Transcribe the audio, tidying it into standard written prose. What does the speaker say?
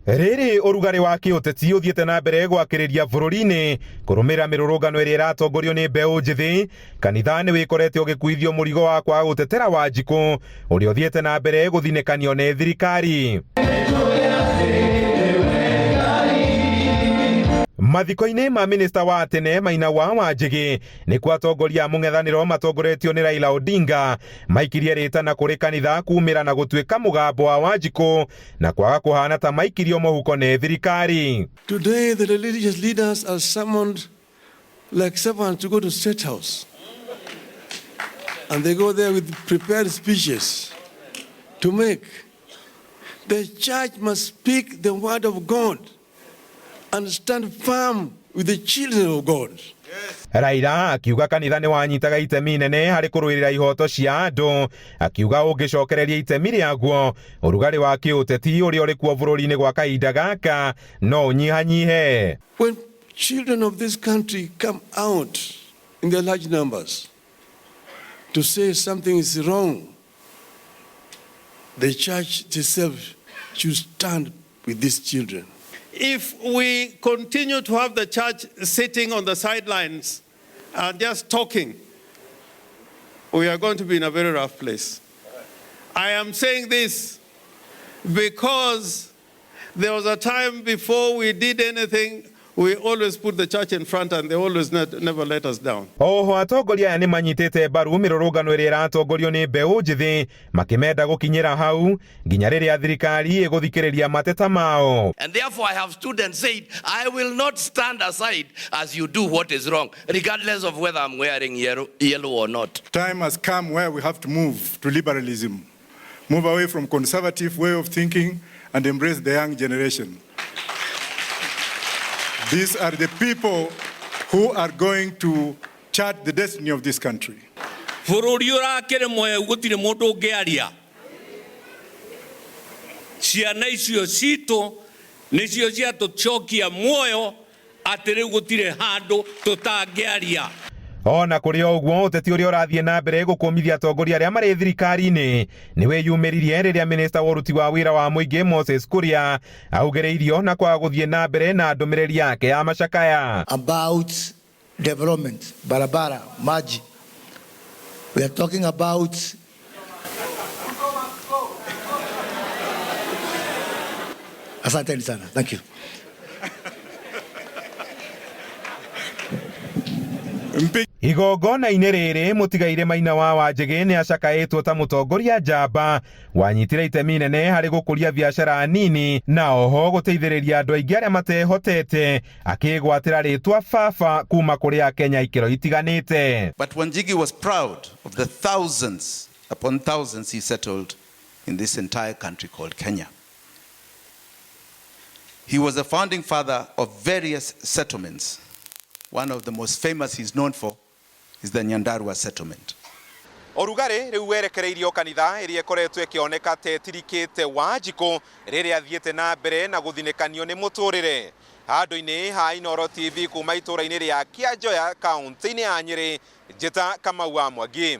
Rĩrĩ ũrugarĩ wa kĩũteti ũthiĩte na mbere gwakĩrĩria bũrũri-inĩ kũrũmĩrĩra mĩrũrũngano ĩrĩa ĩratongorio nĩ mbeũ njĩthĩ. Kanitha nĩ wĩkorete ũgĩkuithio mũrigo wa kwaga gũtetera Wanjikũ ũrĩa ũthiĩte na mbere gũthinĩkanio nĩ thirikari. Mathiko-inĩ ma minista wa tene Maina Wanjigi nĩkuo atongoria a mũng'ethanĩro matongoretio nĩ Raila Odinga maikirie rĩtana kũrĩ kanitha kumĩra na gũtuĩka mũgambo wa Wanjikũ na kwaga kũhana ta maikirio mũhuko nĩ thirikari. Today the religious leaders are summoned like servants to go to State House, and they go there with prepared speeches to make. The church must speak the word of God and stand firm with the children of God. Raila akiuga kanitha nĩ wanyitaga itemi inene harĩ kũrũĩrĩra ihoto cia andũ, akiuga ũngĩcokereria itemi rĩaguo ũrugarĩ wa kĩũteti ũrĩa ũrĩ kuo bũrũri-inĩ gwa kahinda gaka no ũnyihanyihe. When children of this country come out in their large numbers to say something is wrong, the church itself should stand with these children. If we continue to have the church sitting on the sidelines and just talking, we are going to be in a very rough place. I am saying this because there was a time before we did anything, we always put the church in front and they always never let us down. Oho atongoria aya nĩ manyitĩte mbaru mĩrũrũngano ĩrĩa ĩratongorio nĩ mbeũ njĩthĩ makĩmenda gũkinyĩra hau nginya rĩrĩa thirikari ĩgũthikĩrĩria mateta mao. And therefore I have stood and said, I will not stand aside as you do what is wrong, regardless of whether I'm wearing yellow or not. Time has come where we have to move to liberalism, move away from conservative way of thinking and embrace the young generation. These are the people who are going to chart the destiny of this country. Bũrũri ũrakĩrĩ muoyo gũtirĩ mũndũ ũngĩaria. Ciana icio citũ nĩcio ciatũcokia muoyo atĩ rĩu gũtirĩ handũ tũtangĩaria. Ona kũrĩ ũguo ũteti ũrĩa ũrathiĩ na mbere gũkũmithia atongoria arĩa marĩ thirikari-inĩ nĩ wĩyumĩririe rĩrĩa minista wa ũruti wa wĩra wa mũingĩ Moses Kuria augĩrĩirio na kwaga gũthiĩ na mbere na ndũmĩrĩri yake ya macakaya. About development, barabara, maji. We are talking about asanteni sana. Thank you. Igongona-inĩ rĩrĩ mũtigaire Maina Wanjigi nĩ acakaĩtwo ta mũtongoria njamba wanyitire itemi inene harĩ gũkũria biacara nini na oho gũteithĩrĩria andũ aingĩ arĩa matehotete akĩgwatĩra rĩtwa baba kuma kũrĩ Akenya ikĩro itiganĩte. But Wanjigi was proud of the thousands upon thousands he settled in this entire country called Kenya. He was a founding father of various settlements. One of the most famous he's known for is the Nyandarua settlement. Ũrugarĩ rĩu werekereirio kanitha ĩrĩa ĩkoretwo ĩkĩoneka tetirikĩte Wanjikũ rĩrĩa athiĩte na mbere na gũthinĩkanio nĩ mũtũrĩre. Handũ-inĩ ha Inooro TV kuma itũra-inĩ rĩa Kĩanjoya kaunti-inĩ ya Nyeri, njĩta Kamau wa Mwangi.